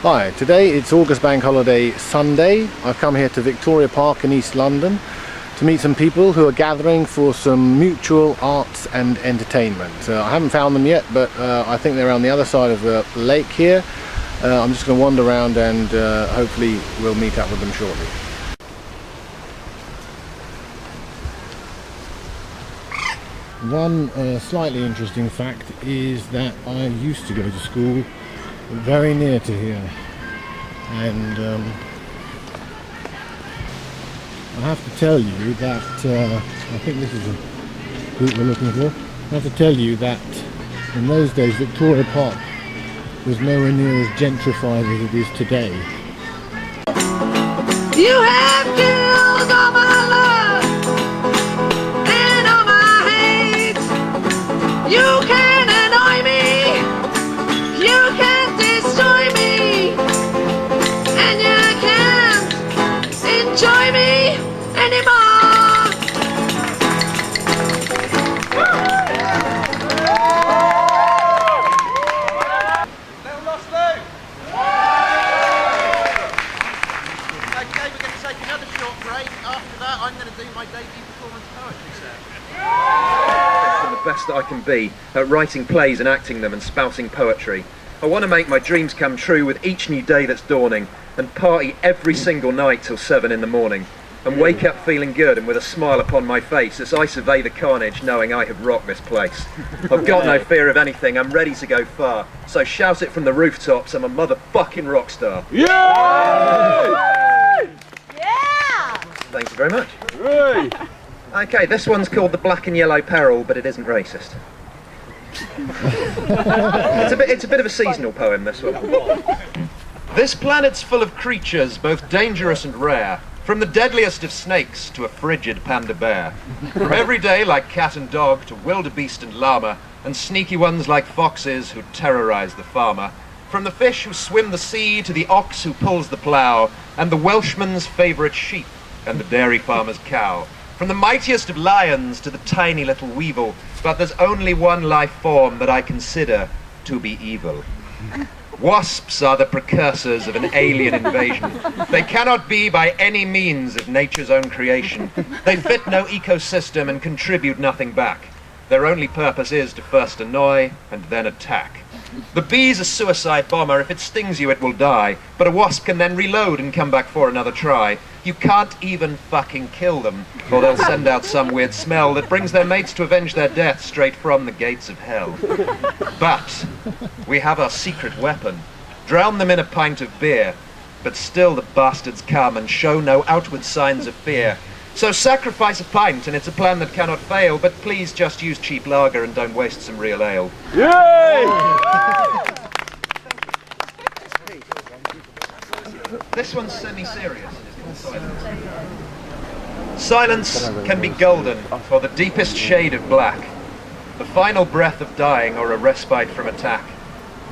Hi, today it's August Bank Holiday Sunday. I've come here to Victoria Park in East London to meet some people who are gathering for some mutual arts and entertainment. I haven't found them yet, but I think they're on the other side of the lake here. I'm just going to wander around and hopefully we'll meet up with them shortly. One slightly interesting fact is that I used to go to school very near to here, and I have to tell you that I think this is a group we're looking for. I have to tell you that in those days Victoria Park was nowhere near as gentrified as it is today. You have killed all my love and all my hate. You can annoy me, you can destroy me, and you can't enjoy me anymore. Little Lost Lou! Okay, we're going to take another short break. After that, I'm going to do my debut performance poetry set. I'm the best that I can be at writing plays and acting them and spouting poetry. I want to make my dreams come true with each new day that's dawning, and party every single night till 7 in the morning, and wake up feeling good and with a smile upon my face as I survey the carnage knowing I have rocked this place. I've got no fear of anything, I'm ready to go far, so shout it from the rooftops, I'm a motherfucking rock star. Yeah! Thank you very much. Okay, this one's called The Black and Yellow Peril, but it isn't racist. It's a bit of a seasonal poem, this one. This planet's full of creatures, both dangerous and rare, from the deadliest of snakes to a frigid panda bear. From everyday like cat and dog to wildebeest and llama, and sneaky ones like foxes who terrorize the farmer. From the fish who swim the sea to the ox who pulls the plough, and the Welshman's favourite sheep and the dairy farmer's cow. From the mightiest of lions to the tiny little weevil, but there's only one life form that I consider to be evil. Wasps are the precursors of an alien invasion. They cannot be by any means of nature's own creation. They fit no ecosystem and contribute nothing back. Their only purpose is to first annoy and then attack. The bee's a suicide bomber. If it stings you, it will die. But a wasp can then reload and come back for another try. You can't even fucking kill them, or they'll send out some weird smell that brings their mates to avenge their death straight from the gates of hell. But we have our secret weapon. Drown them in a pint of beer. But still the bastards come and show no outward signs of fear. So sacrifice a pint, and it's a plan that cannot fail, but please just use cheap lager and don't waste some real ale. Yay! This one's semi-serious. It's called Silence. Silence can be golden, or the deepest shade of black. The final breath of dying, or a respite from attack.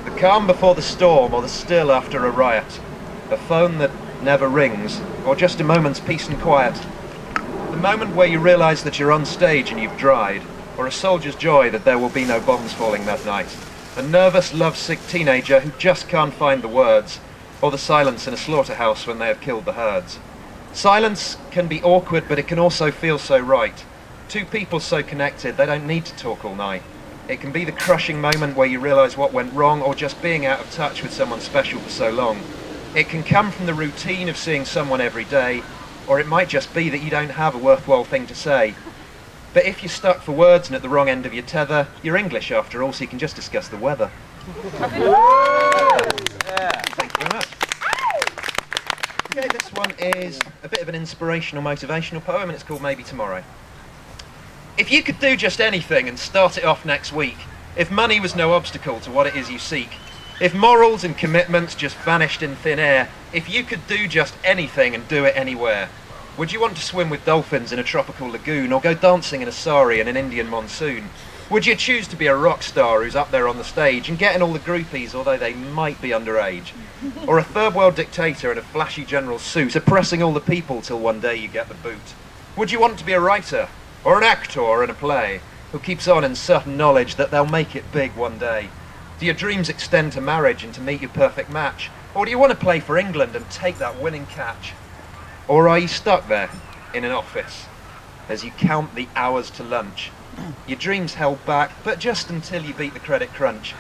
The calm before the storm, or the still after a riot. A phone that never rings, or just a moment's peace and quiet. The moment where you realise that you're on stage and you've dried, or a soldier's joy that there will be no bombs falling that night, a nervous, lovesick teenager who just can't find the words, or the silence in a slaughterhouse when they have killed the herds. Silence can be awkward, but it can also feel so right. Two people so connected, they don't need to talk all night. It can be the crushing moment where you realise what went wrong, or just being out of touch with someone special for so long. It can come from the routine of seeing someone every day, or it might just be that you don't have a worthwhile thing to say. But if you're stuck for words and at the wrong end of your tether, you're English after all, so you can just discuss the weather. Thank you very much. Okay, this one is a bit of an inspirational, motivational poem, and it's called Maybe Tomorrow. If you could do just anything and start it off next week, if money was no obstacle to what it is you seek, if morals and commitments just vanished in thin air, if you could do just anything and do it anywhere, would you want to swim with dolphins in a tropical lagoon, or go dancing in a sari in an Indian monsoon? Would you choose to be a rock star who's up there on the stage and getting all the groupies, although they might be underage? Or a third world dictator in a flashy general suit, oppressing all the people till one day you get the boot? Would you want to be a writer, or an actor in a play, who keeps on in certain knowledge that they'll make it big one day? Do your dreams extend to marriage and to meet your perfect match? Or do you want to play for England and take that winning catch? Or are you stuck there in an office as you count the hours to lunch? Your dreams held back, but just until you beat the credit crunch.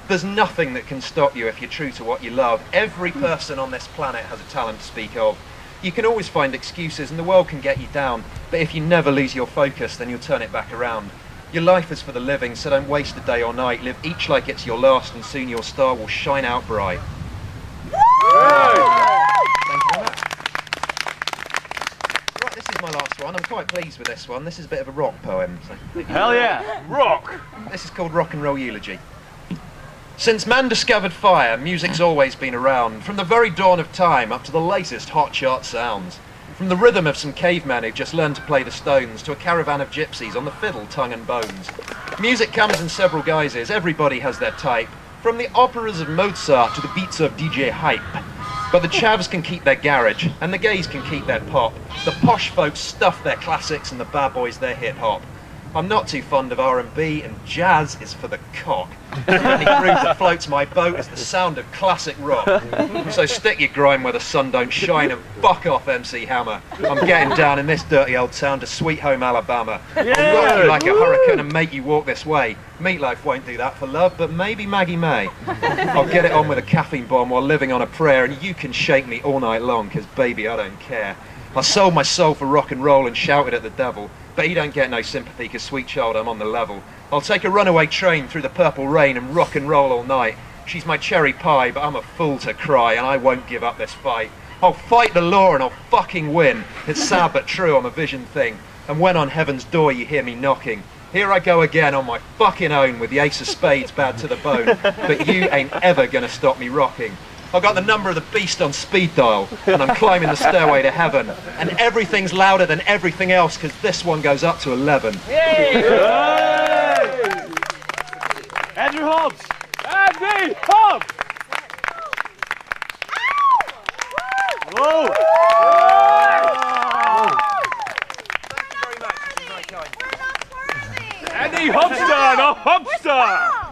There's nothing that can stop you if you're true to what you love. Every person on this planet has a talent to speak of. You can always find excuses and the world can get you down, but if you never lose your focus, then you'll turn it back around. Your life is for the living, so don't waste a day or night. Live each like it's your last, and soon your star will shine out bright. Thank you very much. Right, this is my last one. I'm quite pleased with this one. This is a bit of a rock poem. So Hell yeah! Rock! this is called Rock and Roll Eulogy. Since man discovered fire, music's always been around, from the very dawn of time up to the latest hot chart sounds. From the rhythm of some cavemen who've just learned to play the Stones to a caravan of gypsies on the fiddle, tongue and bones. Music comes in several guises, everybody has their type. From the operas of Mozart to the beats of DJ Hype. But the chavs can keep their garage, and the gays can keep their pop. The posh folks stuff their classics, and the bad boys their hip-hop. I'm not too fond of R&B, and jazz is for the cock. The only groove that floats my boat is the sound of classic rock. So stick your grime where the sun don't shine and fuck off, MC Hammer. I'm getting down in this dirty old town to Sweet Home Alabama. I'll rock you like a hurricane and make you walk this way. Meatloaf won't do that for love, but maybe Maggie may. I'll get it on with a caffeine bomb while living on a prayer, and you can shake me all night long, cause baby I don't care. I sold my soul for rock and roll and shouted at the devil, but he don't get no sympathy, cause sweet child I'm on the level. I'll take a runaway train through the purple rain and rock and roll all night. She's my cherry pie, but I'm a fool to cry, and I won't give up this fight. I'll fight the law and I'll fucking win. It's sad but true, I'm a vision thing. And when on heaven's door you hear me knocking, here I go again on my fucking own with the ace of spades bad to the bone. But you ain't ever gonna stop me rocking. I've got the number of the beast on speed dial, and I'm climbing the stairway to heaven. And everything's louder than everything else, because this one goes up to 11. Yay! Andrew Hobbs! Andy Hobbs! Whoa! Thank you very much. This is very kind. Andy Hobstar, not Hobstar!